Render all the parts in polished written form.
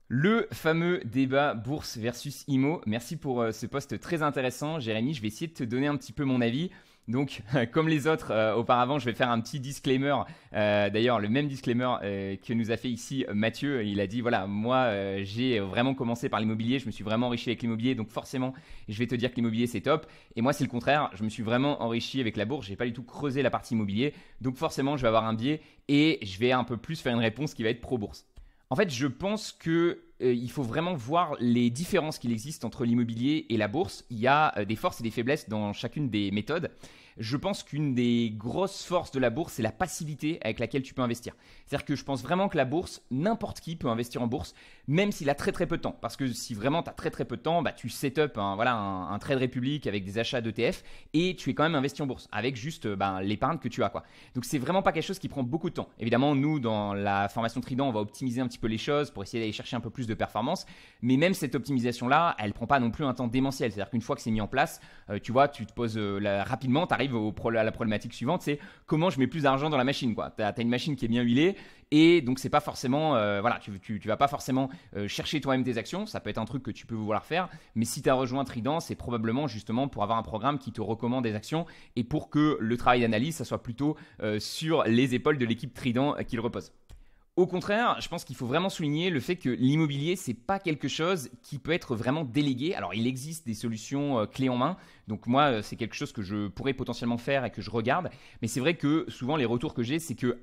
Le fameux débat bourse versus IMO. Merci pour ce post très intéressant, Jérémy. Je vais essayer de te donner un petit peu mon avis. Donc, comme les autres auparavant, je vais faire un petit disclaimer. D'ailleurs, le même disclaimer que nous a fait ici Mathieu. Il a dit, voilà, moi, j'ai vraiment commencé par l'immobilier. Je me suis vraiment enrichi avec l'immobilier. Donc, forcément, je vais te dire que l'immobilier, c'est top. Et moi, c'est le contraire. Je me suis vraiment enrichi avec la bourse. Je n'ai pas du tout creusé la partie immobilier. Donc, forcément, je vais avoir un biais et je vais un peu plus faire une réponse qui va être pro-bourse. En fait, je pense que il faut vraiment voir les différences qu'il existe entre l'immobilier et la bourse. Il y a des forces et des faiblesses dans chacune des méthodes. Je pense qu'une des grosses forces de la bourse, c'est la passivité avec laquelle tu peux investir. C'est-à-dire que je pense vraiment que la bourse, n'importe qui peut investir en bourse, même s'il a très très peu de temps. Parce que si vraiment tu as très très peu de temps, bah, tu set up un trade république avec des achats d'ETF et tu es quand même investi en bourse avec juste l'épargne que tu as, quoi. Donc c'est vraiment pas quelque chose qui prend beaucoup de temps. Évidemment, nous, dans la formation Trident, on va optimiser un petit peu les choses pour essayer d'aller chercher un peu plus de performance. Mais même cette optimisation-là, elle prend pas non plus un temps démentiel. C'est-à-dire qu'une fois que c'est mis en place, tu vois, tu te poses rapidement, tu arrives à la problématique suivante, c'est comment je mets plus d'argent dans la machine, quoi. Tu as une machine qui est bien huilée et donc c'est pas forcément, tu vas pas forcément chercher toi-même tes actions. Ça peut être un truc que tu peux vouloir faire, mais si tu as rejoint Trident, c'est probablement justement pour avoir un programme qui te recommande des actions et pour que le travail d'analyse, ça soit plutôt sur les épaules de l'équipe Trident qu'il repose. Au contraire, je pense qu'il faut vraiment souligner le fait que l'immobilier, c'est pas quelque chose qui peut être vraiment délégué. Alors, il existe des solutions clés en main. Donc moi, c'est quelque chose que je pourrais potentiellement faire et que je regarde. Mais c'est vrai que souvent, les retours que j'ai, c'est que,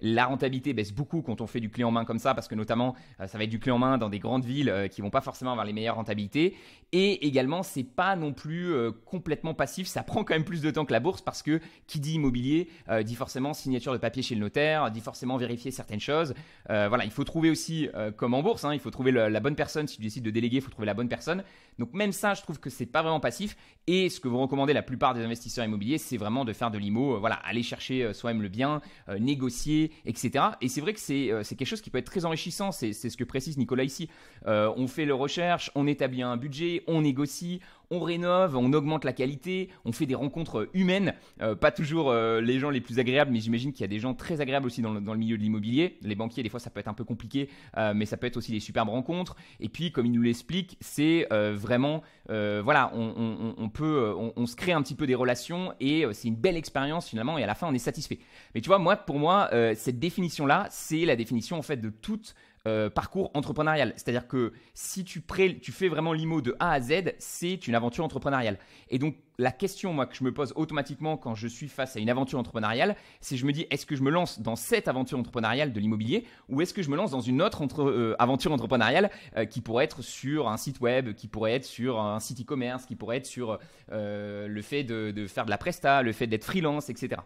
la rentabilité baisse beaucoup quand on fait du clé en main comme ça, parce que notamment, ça va être du clé en main dans des grandes villes qui vont pas forcément avoir les meilleures rentabilités. Et également, c'est pas non plus complètement passif. Ça prend quand même plus de temps que la bourse parce que qui dit immobilier dit forcément signature de papier chez le notaire, dit forcément vérifier certaines choses. Il faut trouver aussi, comme en bourse, il faut trouver la bonne personne. Si tu décides de déléguer, il faut trouver la bonne personne. Donc même ça, je trouve que c'est pas vraiment passif. Et ce que vous recommandez la plupart des investisseurs immobiliers, c'est vraiment de faire de l'IMO, aller chercher soi-même le bien, négocier, etc. Et c'est vrai que c'est quelque chose qui peut être très enrichissant. C'est ce que précise Nicolas ici. On fait les recherches, on établit un budget, on négocie, on rénove, on augmente la qualité, on fait des rencontres humaines, pas toujours les gens les plus agréables, mais j'imagine qu'il y a des gens très agréables aussi dans le milieu de l'immobilier. Les banquiers, des fois, ça peut être un peu compliqué, mais ça peut être aussi des superbes rencontres. Et puis, comme il nous l'explique, c'est vraiment, on se crée un petit peu des relations et c'est une belle expérience finalement. Et à la fin, on est satisfait. Mais tu vois, pour moi, cette définition-là, c'est la définition en fait de toute parcours entrepreneurial. C'est-à-dire que si tu fais vraiment l'IMO de A à Z, c'est une aventure entrepreneuriale. Et donc, la question moi, que je me pose automatiquement quand je suis face à une aventure entrepreneuriale, c'est je me dis, est-ce que je me lance dans cette aventure entrepreneuriale de l'immobilier ou est-ce que je me lance dans une autre aventure entrepreneuriale qui pourrait être sur un site web, qui pourrait être sur un site e-commerce, qui pourrait être sur le fait de faire de la presta, le fait d'être freelance, etc.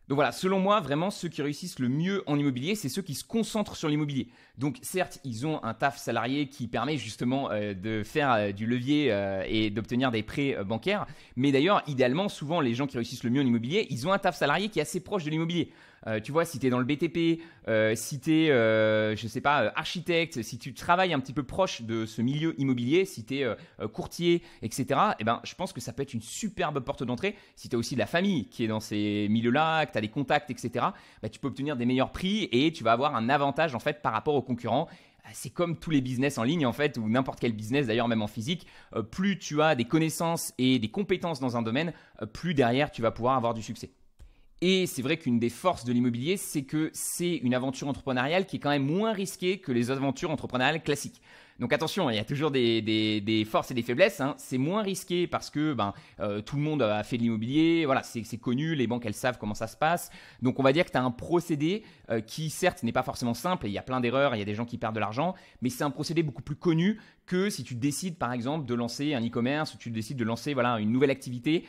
Donc voilà, selon moi, vraiment, ceux qui réussissent le mieux en immobilier, c'est ceux qui se concentrent sur l'immobilier. Donc certes, ils ont un taf salarié qui permet justement de faire du levier et d'obtenir des prêts bancaires. Mais d'ailleurs, idéalement, souvent, les gens qui réussissent le mieux en immobilier, ils ont un taf salarié qui est assez proche de l'immobilier. Tu vois, si tu es dans le BTP, si tu es, je sais pas, architecte, si tu travailles un petit peu proche de ce milieu immobilier, si tu es courtier, etc., eh ben, je pense que ça peut être une superbe porte d'entrée. Si tu as aussi de la famille qui est dans ces milieux-là, que tu as des contacts, etc., bah, tu peux obtenir des meilleurs prix et tu vas avoir un avantage en fait par rapport aux concurrents. C'est comme tous les business en ligne en fait, ou n'importe quel business d'ailleurs, même en physique. Plus tu as des connaissances et des compétences dans un domaine, plus derrière tu vas pouvoir avoir du succès. Et c'est vrai qu'une des forces de l'immobilier, c'est que c'est une aventure entrepreneuriale qui est quand même moins risquée que les aventures entrepreneuriales classiques. Donc attention, il y a toujours des forces et des faiblesses. C'est moins risqué parce que tout le monde a fait de l'immobilier. Voilà, c'est connu, les banques elles savent comment ça se passe. Donc on va dire que tu as un procédé qui certes n'est pas forcément simple. Et il y a plein d'erreurs, il y a des gens qui perdent de l'argent, mais c'est un procédé beaucoup plus connu que si tu décides par exemple de lancer un e-commerce ou tu décides de lancer une nouvelle activité.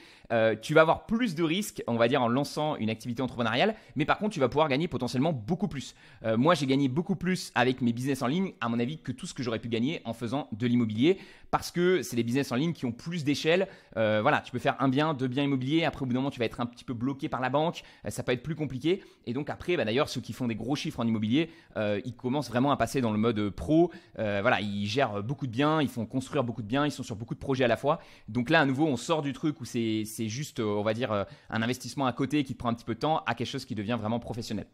Tu vas avoir plus de risques, on va dire, en lançant une activité entrepreneuriale, mais par contre tu vas pouvoir gagner potentiellement beaucoup plus. Moi j'ai gagné beaucoup plus avec mes business en ligne, à mon avis, que tout ce que j'aurais pu gagner en faisant de l'immobilier, parce que c'est des business en ligne qui ont plus d'échelle. Tu peux faire un bien, deux biens immobiliers, après au bout d'un moment tu vas être un petit peu bloqué par la banque, ça peut être plus compliqué, et donc après d'ailleurs ceux qui font des gros chiffres en immobilier, ils commencent vraiment à passer dans le mode pro. Ils gèrent beaucoup de biens, ils font construire beaucoup de biens, ils sont sur beaucoup de projets à la fois. Donc là à nouveau on sort du truc où c'est juste on va dire un investissement à côté qui te prend un petit peu de temps à quelque chose qui devient vraiment professionnel.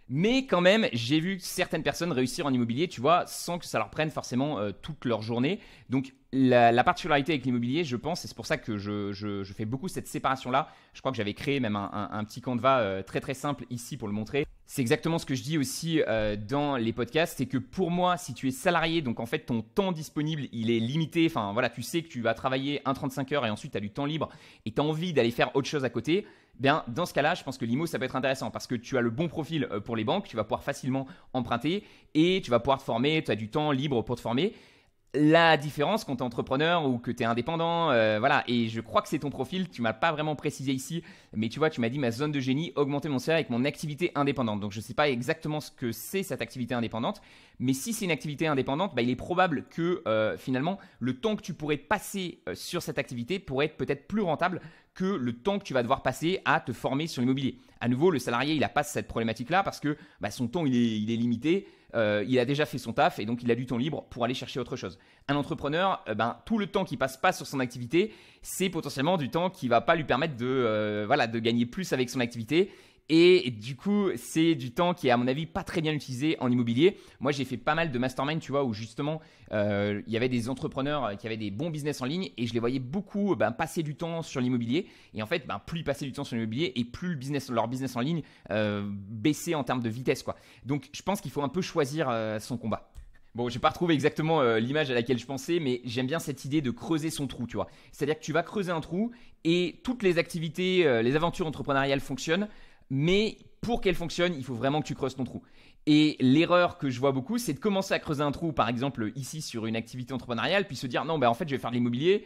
Mais quand même, j'ai vu certaines personnes réussir en immobilier, tu vois, sans que ça leur prenne forcément toute leur journée. Donc, la particularité avec l'immobilier, je pense, et c'est pour ça que je fais beaucoup cette séparation-là. Je crois que j'avais créé même un petit Canva très très simple ici pour le montrer. C'est exactement ce que je dis aussi dans les podcasts, c'est que pour moi, si tu es salarié, donc en fait ton temps disponible, il est limité. Enfin voilà, tu sais que tu vas travailler 35 heures et ensuite tu as du temps libre et tu as envie d'aller faire autre chose à côté. Bien, dans ce cas-là, je pense que l'IMO, ça peut être intéressant parce que tu as le bon profil pour les banques, tu vas pouvoir facilement emprunter et tu vas pouvoir te former, tu as du temps libre pour te former. La différence quand tu es entrepreneur ou que tu es indépendant, voilà, et je crois que c'est ton profil, tu m'as pas vraiment précisé ici, mais tu vois, tu m'as dit ma zone de génie, augmenter mon salaire avec mon activité indépendante. Donc je ne sais pas exactement ce que c'est cette activité indépendante, mais si c'est une activité indépendante, bah, il est probable que finalement le temps que tu pourrais passer sur cette activité pourrait être peut-être plus rentable que le temps que tu vas devoir passer à te former sur l'immobilier. À nouveau, le salarié, il n'a pas cette problématique-là parce que bah, son temps, il est limité. Il a déjà fait son taf et donc il a du temps libre pour aller chercher autre chose. Un entrepreneur, tout le temps qu'il passe pas sur son activité, c'est potentiellement du temps qui va pas lui permettre de gagner plus avec son activité. Et du coup, c'est du temps qui est, à mon avis, pas très bien utilisé en immobilier. Moi, j'ai fait pas mal de mastermind, tu vois, où justement, il y avait des entrepreneurs qui avaient des bons business en ligne et je les voyais beaucoup passer du temps sur l'immobilier. Et en fait, plus ils passaient du temps sur l'immobilier et plus leur business en ligne baissait en termes de vitesse, quoi. Donc, je pense qu'il faut un peu choisir son combat. Bon, je n'ai pas retrouvé exactement l'image à laquelle je pensais, mais j'aime bien cette idée de creuser son trou, tu vois. C'est-à-dire que tu vas creuser un trou et toutes les activités, les aventures entrepreneuriales fonctionnent. Mais pour qu'elle fonctionne, il faut vraiment que tu creuses ton trou. Et l'erreur que je vois beaucoup, c'est de commencer à creuser un trou, par exemple ici sur une activité entrepreneuriale, puis se dire non, en fait je vais faire de l'immobilier,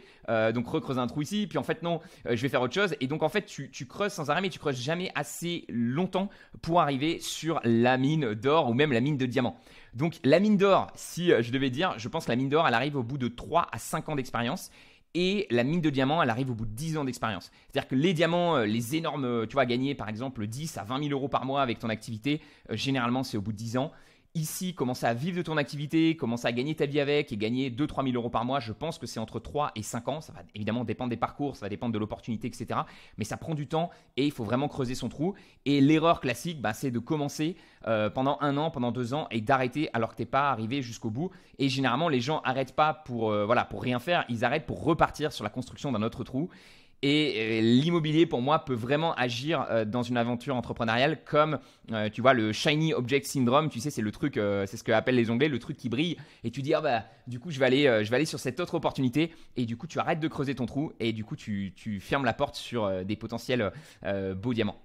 donc recreuser un trou ici, puis en fait non, je vais faire autre chose. Et donc en fait tu creuses sans arrêt, mais tu creuses jamais assez longtemps pour arriver sur la mine d'or ou même la mine de diamant. Donc la mine d'or, si je devais dire, je pense que la mine d'or, elle arrive au bout de 3 à 5 ans d'expérience. Et la mine de diamants, elle arrive au bout de 10 ans d'expérience. C'est-à-dire que les diamants, les énormes, tu vois, gagner par exemple 10 à 20 000 euros par mois avec ton activité, généralement c'est au bout de 10 ans. Ici, commencer à vivre de ton activité, commencer à gagner ta vie avec et gagner 2-3 000 euros par mois, je pense que c'est entre 3 et 5 ans. Ça va évidemment dépendre des parcours, ça va dépendre de l'opportunité, etc. Mais ça prend du temps et il faut vraiment creuser son trou. Et l'erreur classique, c'est de commencer pendant 1 an, pendant 2 ans et d'arrêter alors que tu n'es pas arrivé jusqu'au bout. Et généralement, les gens n'arrêtent pas pour rien faire, ils arrêtent pour repartir sur la construction d'un autre trou. Et l'immobilier, pour moi, peut vraiment agir dans une aventure entrepreneuriale comme, tu vois, le shiny object syndrome. Tu sais, c'est le truc, c'est ce que appellent les Anglais, le truc qui brille. Et tu dis, du coup, je vais aller sur cette autre opportunité. Et du coup, tu arrêtes de creuser ton trou. Et du coup, tu fermes la porte sur des potentiels beaux diamants.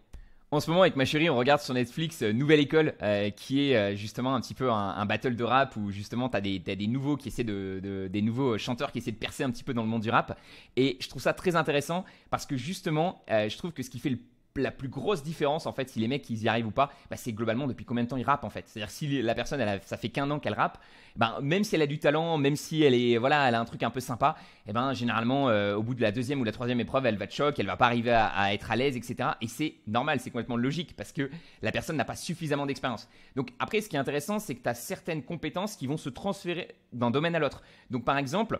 En ce moment, avec ma chérie, on regarde sur Netflix Nouvelle École, qui est justement un petit peu un battle de rap où justement t'as des nouveaux qui essaient des nouveaux chanteurs qui essaient de percer un petit peu dans le monde du rap. Et je trouve ça très intéressant parce que justement, je trouve que ce qui fait la plus grosse différence en fait si les mecs ils y arrivent ou pas, c'est globalement depuis combien de temps ils rappent en fait. C'est-à-dire si la personne ça fait qu'1 an qu'elle rappe, même si elle a du talent, même si elle a un truc un peu sympa, généralement au bout de la 2e ou la 3e épreuve elle va te choquer, elle va pas arriver à être à l'aise, etc. Et c'est normal, c'est complètement logique parce que la personne n'a pas suffisamment d'expérience. Donc après ce qui est intéressant c'est que tu as certaines compétences qui vont se transférer d'un domaine à l'autre. Donc par exemple,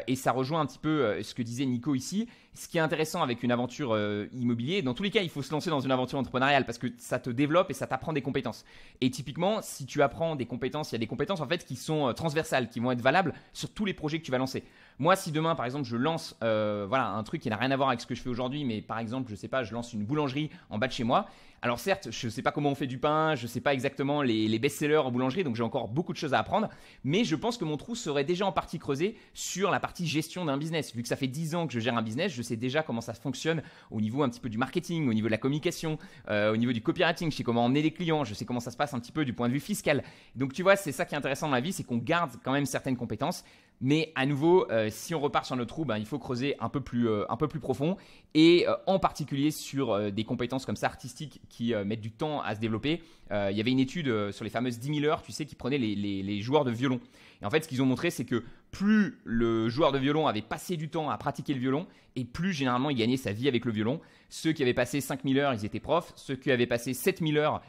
et ça rejoint un petit peu ce que disait Nico ici, ce qui est intéressant avec une aventure immobilière, dans tous les cas il faut se lancer dans une aventure entrepreneuriale parce que ça te développe et ça t'apprend des compétences. Et typiquement, si tu apprends des compétences, il y a des compétences en fait qui sont transversales, qui vont être valables sur tous les projets que tu vas lancer. Moi, si demain, par exemple, je lance un truc qui n'a rien à voir avec ce que je fais aujourd'hui, mais par exemple, je sais pas, je lance une boulangerie en bas de chez moi. Alors certes, je ne sais pas comment on fait du pain, je ne sais pas exactement les best-sellers en boulangerie, donc j'ai encore beaucoup de choses à apprendre. Mais je pense que mon trou serait déjà en partie creusé sur la partie gestion d'un business. Vu que ça fait 10 ans que je gère un business, je sais déjà comment ça fonctionne au niveau un petit peu du marketing, au niveau de la communication, au niveau du copywriting, je sais comment emmener les clients, je sais comment ça se passe un petit peu du point de vue fiscal. Donc tu vois, c'est ça qui est intéressant dans la vie, c'est qu'on garde quand même certaines compétences. Mais à nouveau, si on repart sur notre trou, il faut creuser un peu plus profond et en particulier sur des compétences comme ça artistiques qui mettent du temps à se développer. Il y avait une étude sur les fameuses 10 000 heures, tu sais, qui prenaient les joueurs de violon. Et en fait, ce qu'ils ont montré, c'est que plus le joueur de violon avait passé du temps à pratiquer le violon et plus généralement il gagnait sa vie avec le violon. Ceux qui avaient passé 5 000 heures, ils étaient profs. Ceux qui avaient passé 7 000 heures,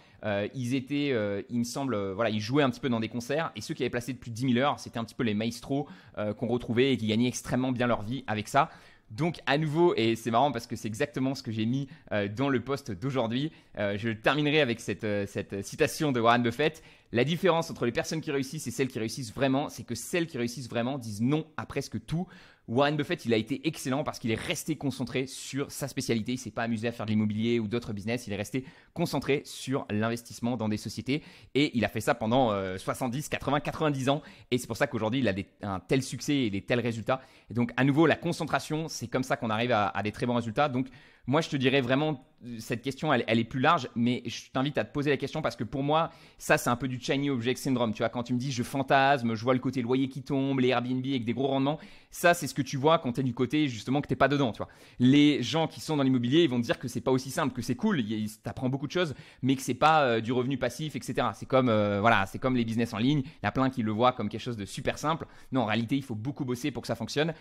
ils étaient, il me semble, ils jouaient un petit peu dans des concerts. Et ceux qui avaient passé plus de 10 000 heures, c'était un petit peu les maestros qu'on retrouvait et qui gagnaient extrêmement bien leur vie avec ça. Donc à nouveau, et c'est marrant parce que c'est exactement ce que j'ai mis dans le post d'aujourd'hui, je terminerai avec cette citation de Warren Buffett. La différence entre les personnes qui réussissent et celles qui réussissent vraiment, c'est que celles qui réussissent vraiment disent non à presque tout. Warren Buffett, il a été excellent parce qu'il est resté concentré sur sa spécialité. Il ne s'est pas amusé à faire de l'immobilier ou d'autres business. Il est resté concentré sur l'investissement dans des sociétés. Et il a fait ça pendant 70, 80, 90 ans. Et c'est pour ça qu'aujourd'hui, il a un tel succès et des tels résultats. Et donc, à nouveau, la concentration, c'est comme ça qu'on arrive à des très bons résultats. Donc, moi, je te dirais vraiment, cette question, elle est plus large, mais je t'invite à te poser la question parce que pour moi, ça, c'est un peu du Shiny Object Syndrome. Tu vois, quand tu me dis je fantasme, je vois le côté loyer qui tombe, les Airbnb avec des gros rendements, ça, c'est ce que tu vois quand tu es du côté justement que tu n'es pas dedans. Tu vois. Les gens qui sont dans l'immobilier, ils vont te dire que c'est pas aussi simple, que c'est cool, tu apprends beaucoup de choses, mais que c'est pas du revenu passif, etc. C'est comme, c'est comme les business en ligne. Il y a plein qui le voient comme quelque chose de super simple. Non, en réalité, il faut beaucoup bosser pour que ça fonctionne.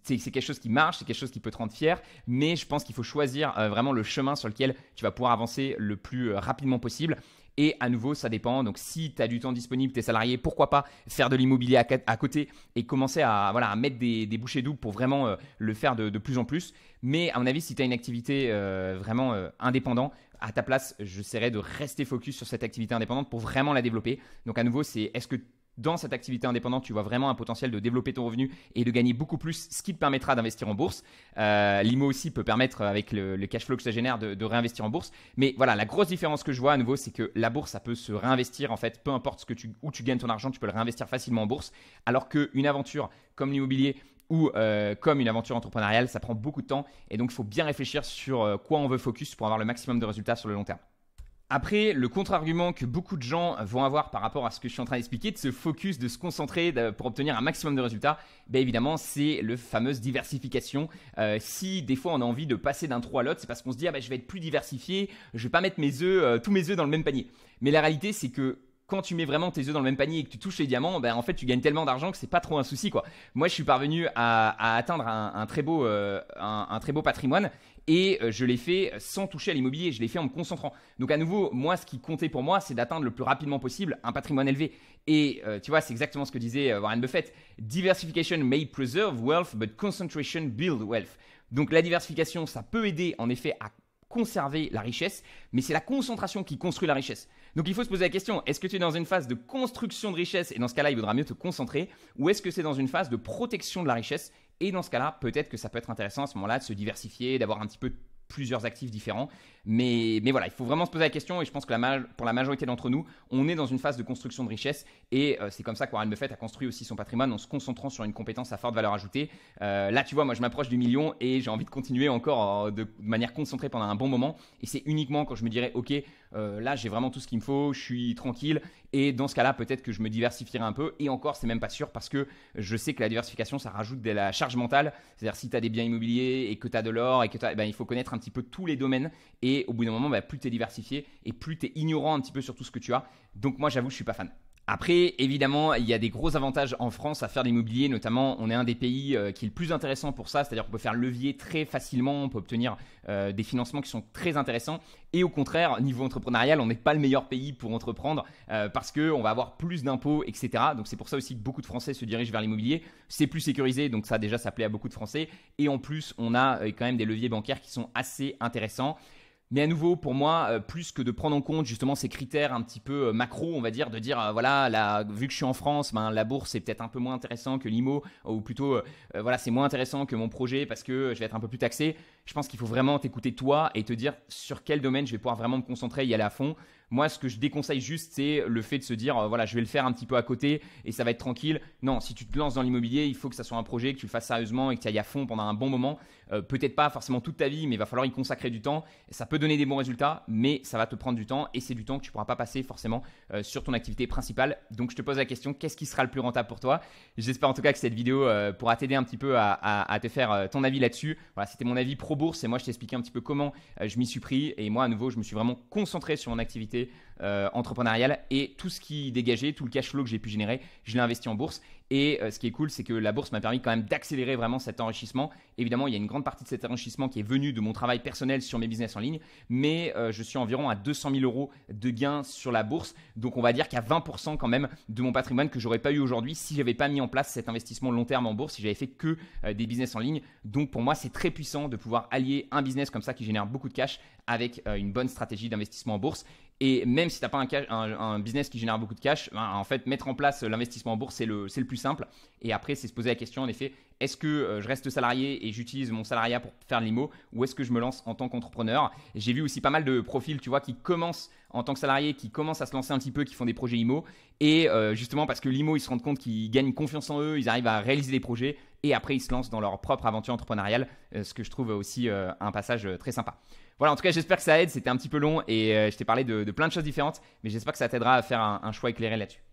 C'est quelque chose qui marche, c'est quelque chose qui peut te rendre fier, mais je pense qu'il faut choisir vraiment le chemin sur lequel tu vas pouvoir avancer le plus rapidement possible. Et à nouveau, ça dépend. Donc, si tu as du temps disponible, tu es salarié, pourquoi pas faire de l'immobilier à côté et commencer à mettre des bouchées doubles pour vraiment le faire de plus en plus. Mais à mon avis, si tu as une activité vraiment indépendante, à ta place, j'essaierai de rester focus sur cette activité indépendante pour vraiment la développer. Donc, à nouveau, est-ce que dans cette activité indépendante, tu vois vraiment un potentiel de développer ton revenu et de gagner beaucoup plus, ce qui te permettra d'investir en bourse. L'IMO aussi peut permettre, avec le cash flow que ça génère, de réinvestir en bourse. Mais voilà, la grosse différence que je vois à nouveau, c'est que la bourse, ça peut se réinvestir en fait, peu importe où tu gagnes ton argent, tu peux le réinvestir facilement en bourse. Alors qu'une aventure comme l'immobilier ou comme une aventure entrepreneuriale, ça prend beaucoup de temps. Et donc, il faut bien réfléchir sur quoi on veut focus pour avoir le maximum de résultats sur le long terme. Après, le contre-argument que beaucoup de gens vont avoir par rapport à ce que je suis en train d'expliquer, de se focus, de se concentrer pour obtenir un maximum de résultats, bien évidemment, c'est la fameuse diversification. Si des fois on a envie de passer d'un trou à l'autre, c'est parce qu'on se dit je vais être plus diversifié, je ne vais pas mettre tous mes œufs dans le même panier. Mais la réalité, c'est que quand tu mets vraiment tes œufs dans le même panier et que tu touches les diamants, en fait, tu gagnes tellement d'argent que c'est pas trop un souci, quoi. Moi, je suis parvenu à atteindre un très beau patrimoine. Et je l'ai fait sans toucher à l'immobilier, je l'ai fait en me concentrant. Donc à nouveau, moi, ce qui comptait pour moi, c'est d'atteindre le plus rapidement possible un patrimoine élevé. Et tu vois, c'est exactement ce que disait Warren Buffett. Diversification may preserve wealth, but concentration build wealth. Donc la diversification, ça peut aider en effet à conserver la richesse, mais c'est la concentration qui construit la richesse. Donc il faut se poser la question, est-ce que tu es dans une phase de construction de richesse et dans ce cas-là, il vaudra mieux te concentrer, ou est-ce que c'est dans une phase de protection de la richesse? Et dans ce cas-là, peut-être que ça peut être intéressant à ce moment-là de se diversifier, d'avoir un petit peu plusieurs actifs différents. Mais voilà, il faut vraiment se poser la question et je pense que pour la majorité d'entre nous, on est dans une phase de construction de richesse et c'est comme ça que Warren Buffett a construit aussi son patrimoine en se concentrant sur une compétence à forte valeur ajoutée. Là, tu vois, moi je m'approche du million et j'ai envie de continuer encore de manière concentrée pendant un bon moment et c'est uniquement quand je me dirais ok, là j'ai vraiment tout ce qu'il me faut, je suis tranquille et dans ce cas-là, peut-être que je me diversifierai un peu et encore, c'est même pas sûr parce que je sais que la diversification, ça rajoute de la charge mentale. C'est-à-dire si tu as des biens immobiliers et que tu as de l'or et que il faut connaître un petit peu tous les domaines et au bout d'un moment, plus tu es diversifié et plus tu es ignorant un petit peu sur tout ce que tu as. Donc moi, j'avoue, je suis pas fan. Après, évidemment, il y a des gros avantages en France à faire de l'immobilier, notamment on est un des pays qui est le plus intéressant pour ça, c'est-à-dire qu'on peut faire levier très facilement, on peut obtenir des financements qui sont très intéressants et au contraire, niveau entrepreneurial, on n'est pas le meilleur pays pour entreprendre parce qu'on va avoir plus d'impôts, etc. Donc c'est pour ça aussi que beaucoup de Français se dirigent vers l'immobilier, c'est plus sécurisé, donc ça déjà ça plaît à beaucoup de Français et en plus on a quand même des leviers bancaires qui sont assez intéressants. Mais à nouveau, pour moi, plus que de prendre en compte justement ces critères un petit peu macro, on va dire, de dire voilà, vu que je suis en France, la bourse c'est peut-être un peu moins intéressant que l'IMO, ou plutôt voilà, c'est moins intéressant que mon projet parce que je vais être un peu plus taxé. Je pense qu'il faut vraiment t'écouter toi et te dire sur quel domaine je vais pouvoir vraiment me concentrer et y aller à fond. Moi, ce que je déconseille juste, c'est le fait de se dire voilà, je vais le faire un petit peu à côté et ça va être tranquille. Non, si tu te lances dans l'immobilier, il faut que ça soit un projet, que tu le fasses sérieusement et que tu ailles à fond pendant un bon moment. Peut-être pas forcément toute ta vie, mais il va falloir y consacrer du temps. Ça peut donner des bons résultats, mais ça va te prendre du temps et c'est du temps que tu ne pourras pas passer forcément sur ton activité principale. Donc, je te pose la question, qu'est-ce qui sera le plus rentable pour toi? J'espère en tout cas que cette vidéo pourra t'aider un petit peu à te faire ton avis là-dessus. Voilà, c'était mon avis pro bourse et moi, je t'ai expliqué un petit peu comment je m'y suis pris. Et moi, à nouveau, je me suis vraiment concentré sur mon activité activité entrepreneuriale et tout ce qui dégageait, tout le cash flow que j'ai pu générer, je l'ai investi en bourse. Et ce qui est cool, c'est que la bourse m'a permis quand même d'accélérer vraiment cet enrichissement. Évidemment, il y a une grande partie de cet enrichissement qui est venu de mon travail personnel sur mes business en ligne, mais je suis environ à 200 000 euros de gains sur la bourse. Donc, on va dire qu'il y a 20% quand même de mon patrimoine que j'aurais pas eu aujourd'hui si j'avais pas mis en place cet investissement long terme en bourse, si j'avais fait que des business en ligne. Donc, pour moi, c'est très puissant de pouvoir allier un business comme ça qui génère beaucoup de cash avec une bonne stratégie d'investissement en bourse. Et même si tu n'as pas un business qui génère beaucoup de cash, ben, en fait, mettre en place l'investissement en bourse, c'est le plus simple. Et après, c'est se poser la question, en effet, est-ce que je reste salarié et j'utilise mon salariat pour faire de l'IMO ou est-ce que je me lance en tant qu'entrepreneur? J'ai vu aussi pas mal de profils, tu vois, qui commencent en tant que salarié, qui commencent à se lancer un petit peu, qui font des projets IMO. Et justement, parce que l'IMO, ils se rendent compte qu'ils gagnent confiance en eux, ils arrivent à réaliser des projets et après, ils se lancent dans leur propre aventure entrepreneuriale, ce que je trouve aussi un passage très sympa. Voilà, en tout cas, j'espère que ça aide. C'était un petit peu long et je t'ai parlé de plein de choses différentes, mais j'espère que ça t'aidera à faire un choix éclairé là-dessus.